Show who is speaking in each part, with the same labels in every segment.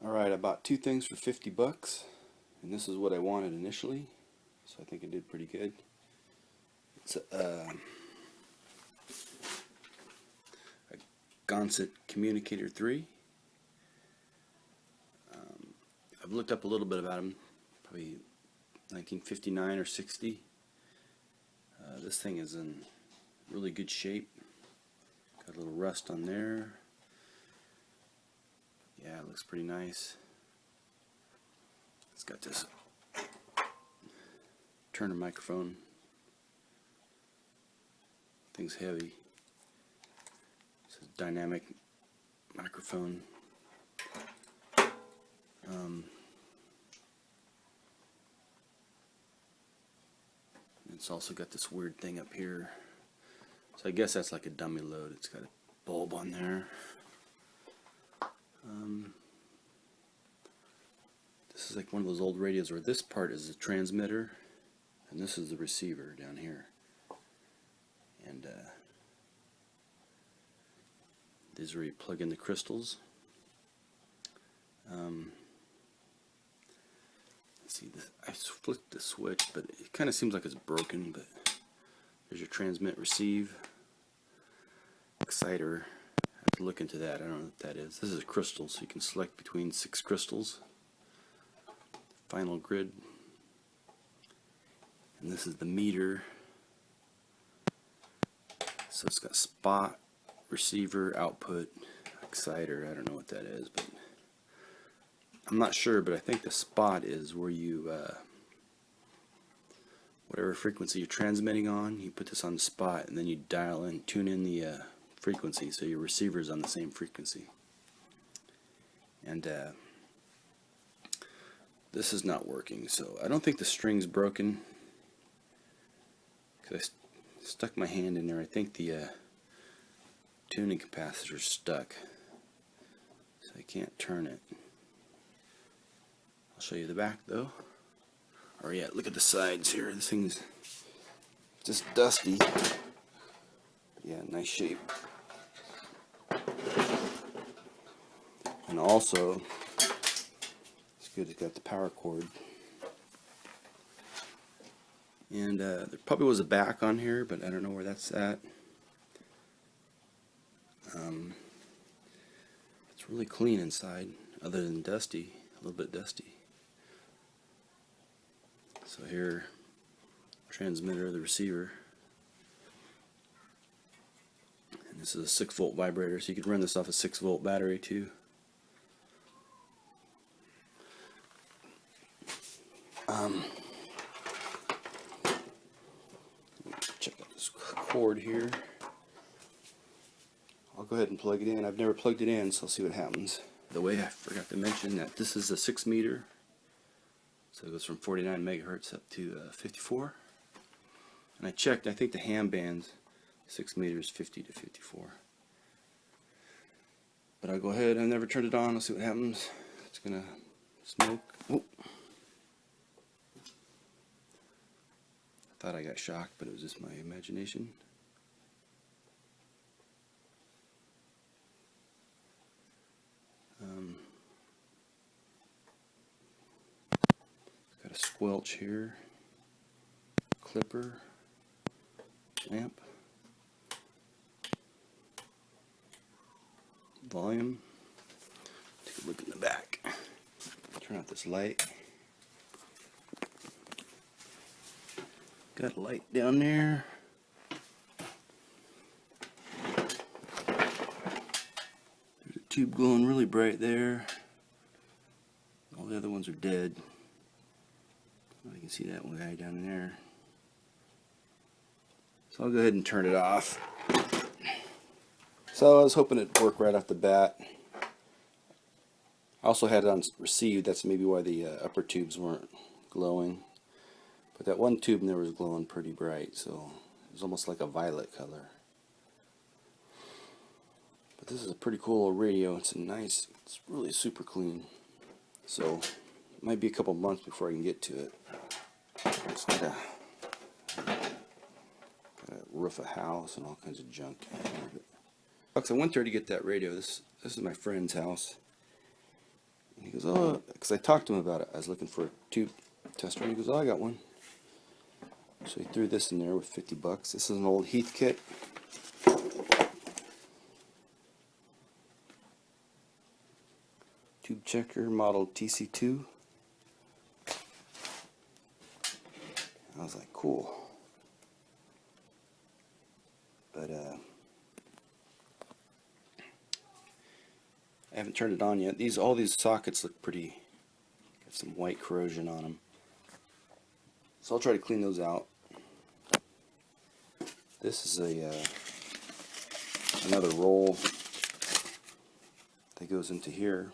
Speaker 1: Alright, I bought two things for 50 bucks, and this is what I wanted initially, so I think I did pretty good. It's a Gonset Communicator III. I've looked up a little bit about them, probably 1959 or 60. This thing is in really good shape. Got a little rust on there. Yeah, it looks pretty nice. It's got this Turner microphone. Thing's heavy. It's a dynamic microphone. It's also got this weird thing up here. So I guess that's like a dummy load. It's got a bulb on there. This is like one of those old radios where this part is the transmitter and this is the receiver down here. And this is where you plug in the crystals. Let's see, I flicked the switch, but it kind of seems like it's broken. But there's your transmit receive exciter. I have to look into that. I don't know what that is. This is a crystal, so you can select between 6 crystals. Final grid. And this is the meter. So it's got spot, receiver, output, exciter. I don't know what that is, but I'm not sure, but I think the spot is where you whatever frequency you're transmitting on, you put this on the spot and then you dial in, tune in the frequency so your receiver is on the same frequency. And this is not working, so I don't think the string's broken because I stuck my hand in there. I think the tuning capacitor's stuck, so I can't turn it. I'll show you the back though. Or yeah, look at the sides here. This thing's just dusty. Yeah, nice shape. And also, it's good it's got the power cord. And there probably was a back on here, but I don't know where that's at. It's really clean inside, other than dusty, a little bit dusty. So here, transmitter, the receiver. And this is a 6-volt vibrator, so you could run this off a 6-volt battery too. Check out this cord here. I'll go ahead and plug it in. I've never plugged it in, so I'll see what happens. The way I forgot to mention that this is a 6 meter. So it goes from 49 megahertz up to 54. And I checked, I think the ham band's 6 meters, 50 to 54. But I'll go ahead, I've never turned it on, I'll see what happens. It's gonna smoke. Oh. I thought I got shocked, but it was just my imagination. Got a squelch here, clipper, lamp, volume. Take a look in the back. Turn out this light. Got a light down there. There's a tube glowing really bright there. All the other ones are dead. You can see that one guy down in there. So I'll go ahead and turn it off. So I was hoping it'd work right off the bat. I also had it on receive. That's maybe why the upper tubes weren't glowing. But that one tube in there was glowing pretty bright, so it was almost like a violet color. But this is a pretty cool old radio. It's it's really super clean. So it might be a couple months before I can get to it. It's gotta roof a house and all kinds of junk. I went there to get that radio. This is my friend's house. And He goes, oh, because I talked to him about it. I was looking for a tube tester, and he goes, oh, I got one. So he threw this in there with 50 bucks. This is an old Heathkit. Tube checker model TC2. I was like, cool. But I haven't turned it on yet. All these sockets look pretty, got some white corrosion on them. So I'll try to clean those out. This is another roll that goes into here.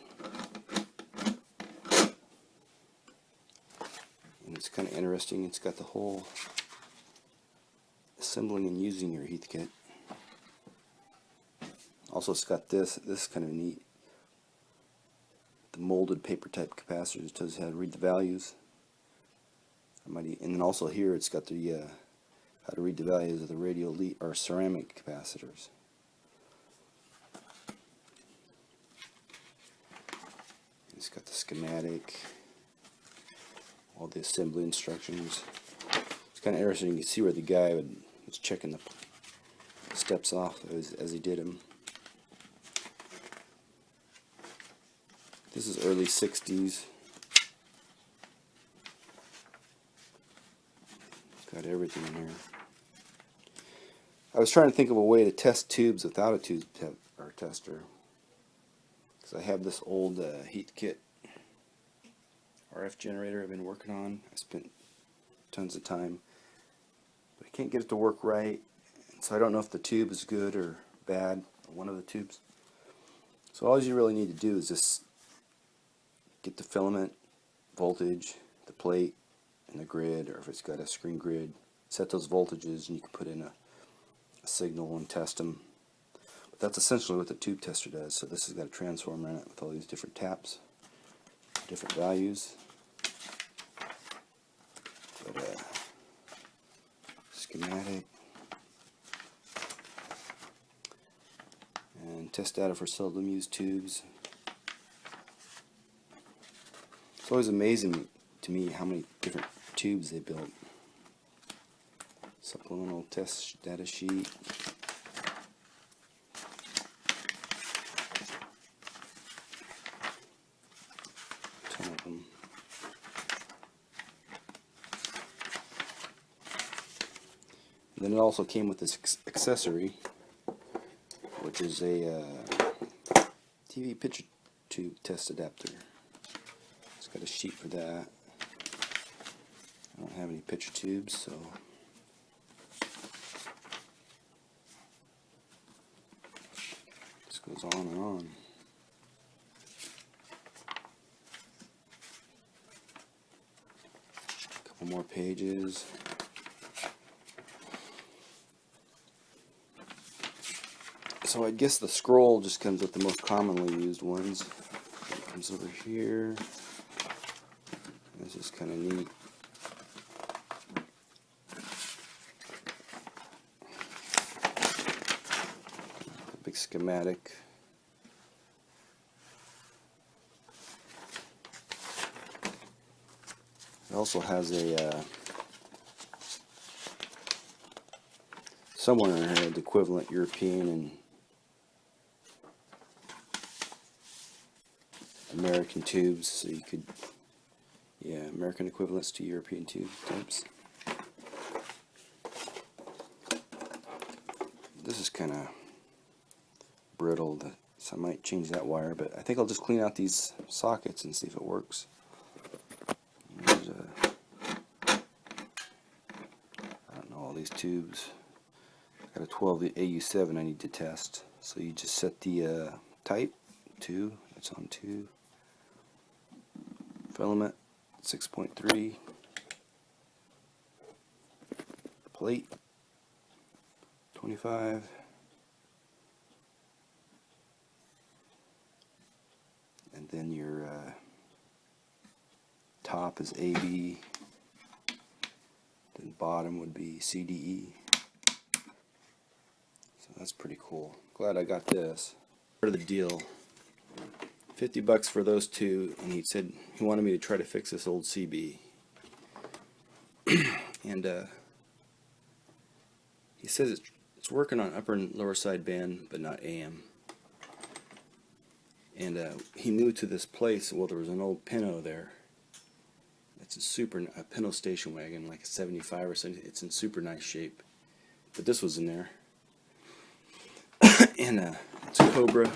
Speaker 1: And it's kind of interesting. It's got the whole assembling and using your Heathkit. Also, it's got this. This is kind of neat. The molded paper type capacitors. It tells you how to read the values. And then also here it's got the how to read the values of the radial or ceramic capacitors. It's got the schematic, all the assembly instructions. It's kind of interesting. You can see where the guy was checking the steps off as he did them. This is early 60s. It's got everything in here. I was trying to think of a way to test tubes without a tube tester. Because I have this old Heathkit RF generator I've been working on. I spent tons of time. But I can't get it to work right. So I don't know if the tube is good or bad, one of the tubes. So all you really need to do is just get the filament, voltage, the plate, and the grid, or if it's got a screen grid, set those voltages and you can put in a signal and test them. But that's essentially what the tube tester does. So this has got a transformer in it with all these different taps, different values. But schematic and test data for seldom used tubes. It's always amazing to me how many different tubes they built. Supplemental test data sheet. Ton of them. And then it also came with this accessory, which is a TV picture tube test adapter. It's got a sheet for that. I don't have any picture tubes, so this goes on and on. A couple more pages. So I guess the scroll just comes with the most commonly used ones. It comes over here. This is kind of neat. A big schematic. It also has a somewhere in here the equivalent European and American tubes, so you could, yeah, American equivalents to European tube types. This is kind of brittle, so I might change that wire, but I think I'll just clean out these sockets and see if it works. There's I don't know, all these tubes. I got a 12 AU7 I need to test, so you just set the type 2, it's on 2. Filament 6.3, plate 25, and then your top is AB, then bottom would be CDE. So that's pretty cool. Glad I got this. Part of the deal $50 for those two, and he said he wanted me to try to fix this old CB. And he says it's working on upper and lower sideband, but not AM. And he moved to this place. Well, there was an old Pinto there. It's a Pinto station wagon, like a 75 or something. It's in super nice shape. But this was in there. And it's a Cobra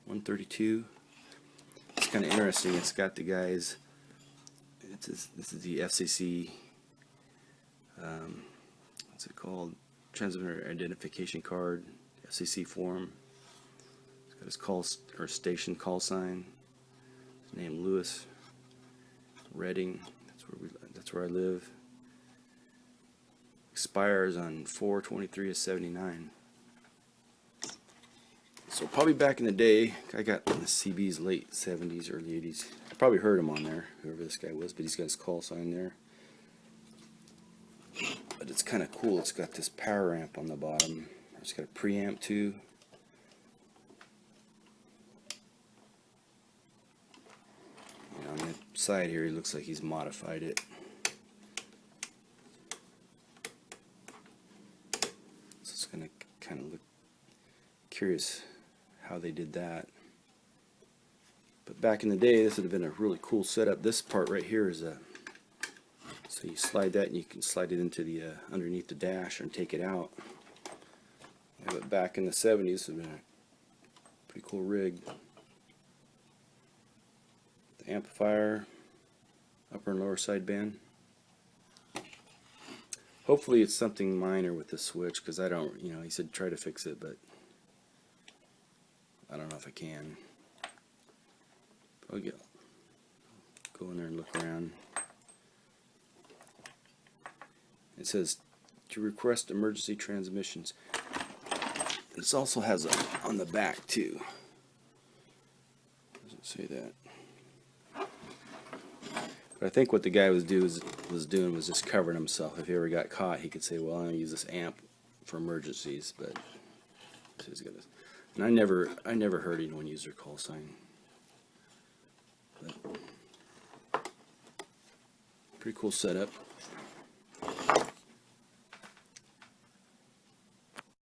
Speaker 1: 132. It's kind of interesting. It's got the guys. This is the FCC. What's it called? Transmitter identification card. FCC form. It's got his call or station call sign. His name Lewis. Reading. That's where I live. Expires on 4/23/79. So probably back in the day, I got the CB's late 70s, early 80s. I probably heard him on there, whoever this guy was, but he's got his call sign there. But it's kind of cool. It's got this power amp on the bottom. It's got a preamp too. You know, on the side here, he looks like he's modified it. So it's going to kind of look curious how they did that. But back in the day, this would have been a really cool setup. This part right here is a, so you slide that and you can slide it into the underneath the dash and take it out. Yeah, but back in the 70s, this would have been a pretty cool rig. The amplifier, upper and lower sideband. Hopefully it's something minor with the switch, because I don't, you know, he said try to fix it, but I don't know if I can. I'll go in there and look around. It says to request emergency transmissions. This also has on the back too. Doesn't say that. But I think what the guy was doing was just covering himself. If he ever got caught, he could say, "Well, I'm gonna use this amp for emergencies." But and I never heard anyone use their call sign. But pretty cool setup.